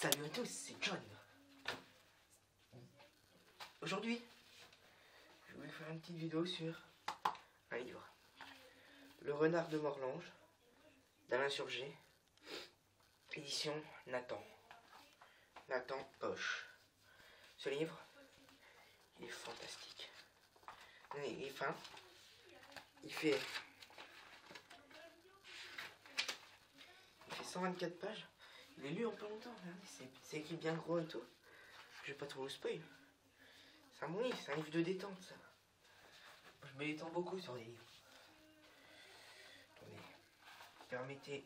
Salut à tous, c'est John. Aujourd'hui, je voulais faire une petite vidéo sur un livre. Le Renard de Morlange, d'Alain Surgé, édition Nathan. Nathan Poche. Ce livre, il est fantastique. Il est fin. Il fait 124 pages. Il est lu en pas longtemps. C'est écrit bien gros et tout. Je vais pas trop vous spoil. C'est un bon livre, c'est un livre de détente, ça. Je me détends beaucoup sur les livres. Attendez. Permettez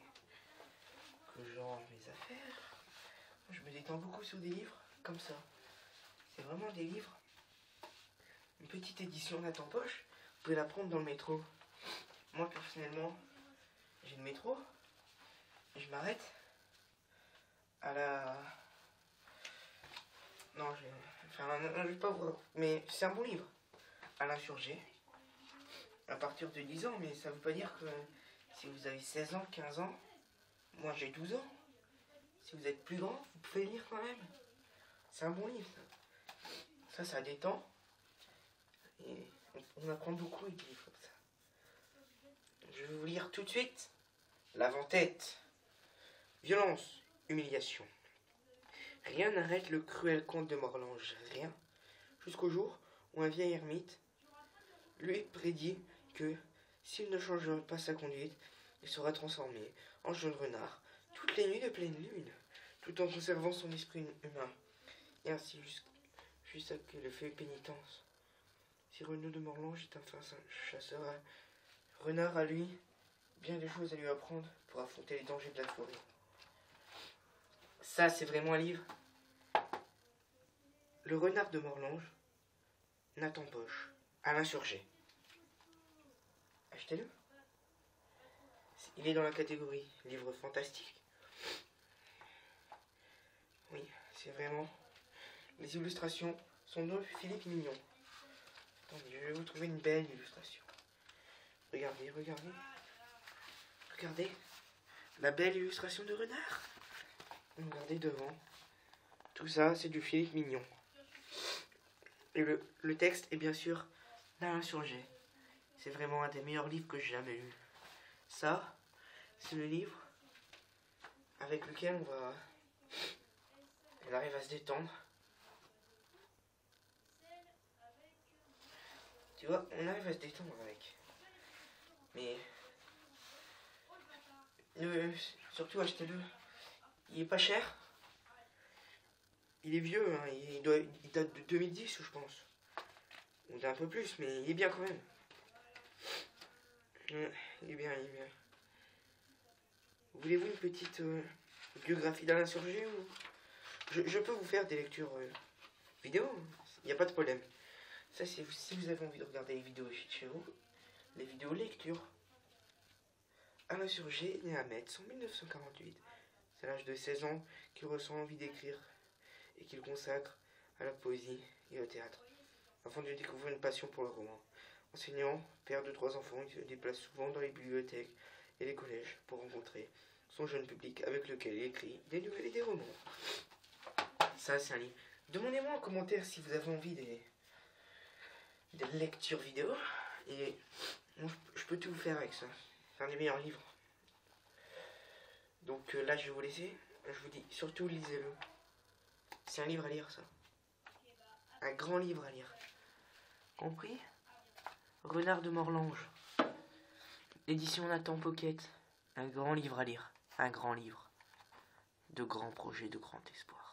que je range mes affaires. Je me détends beaucoup sur des livres comme ça. C'est vraiment des livres. Une petite édition Nathan Poche. Vous pouvez la prendre dans le métro. Moi, personnellement, j'ai le métro. Et je m'arrête à la... Non, je vais pas vous... Mais c'est un bon livre. Alain Surgé. À partir de 10 ans, mais ça veut pas dire que si vous avez 16 ans, 15 ans, moi j'ai 12 ans. Si vous êtes plus grand, vous pouvez lire quand même. C'est un bon livre, ça. Ça détend. Et on apprend beaucoup avec des livres comme ça. Je vais vous lire tout de suite l'avant-tête. Violence, humiliation. Rien n'arrête le cruel comte de Morlange, rien. Jusqu'au jour où un vieil ermite lui prédit que s'il ne change pas sa conduite, il sera transformé en jeune renard toutes les nuits de pleine lune, tout en conservant son esprit humain. Et ainsi jusqu'à ce qu'il fait pénitence. Si Renaud de Morlange est un fin chasseur, renard a lui bien des choses à lui apprendre pour affronter les dangers de la forêt. Ça, c'est vraiment un livre. Le Renard de Morlange, Nathan Poche, Alain Surgé. Achetez-le. Il est dans la catégorie livre fantastique. Oui, c'est vraiment... Les illustrations sont de Philippe Mignon. Attendez, je vais vous trouver une belle illustration. Regardez, regardez. Regardez la belle illustration de renard. Regardez devant. Tout ça, c'est du Philippe Mignon. Et le texte est bien sûr d'Alain Surgé. C'est vraiment un des meilleurs livres que j'ai jamais lu. Ça, c'est le livre avec lequel on arrive à se détendre. Tu vois, on arrive à se détendre avec. Mais surtout achetez-le. Il est pas cher. Il est vieux, hein. Il date de 2010, je pense. Ou d'un peu plus, mais il est bien quand même. Il est bien, il est bien. Voulez-vous une petite biographie d'Alain Surgé ou... je peux vous faire des lectures vidéo, il n'y a pas de problème. Ça, c'est si vous avez envie de regarder les vidéos chez vous, les vidéos lecture. Alain Surgé, né à Metz en 1948. C'est à l'âge de 16 ans qu'il ressent l'envie d'écrire et qu'il consacre à la poésie et au théâtre, afin de découvrir une passion pour le roman. Enseignant, père de 3 enfants, il se déplace souvent dans les bibliothèques et les collèges pour rencontrer son jeune public avec lequel il écrit des nouvelles et des romans. Ça, c'est un livre. Demandez-moi en commentaire si vous avez envie des lectures vidéo. Et bon, je peux tout vous faire avec ça. C'est un des meilleurs livres. Donc là, je vais vous laisser. Je vous dis, surtout lisez-le. C'est un livre à lire, ça. Un grand livre à lire. Compris? Renard de Morlange. Édition Nathan Pocket. Un grand livre à lire. Un grand livre. De grands projets, de grand espoir.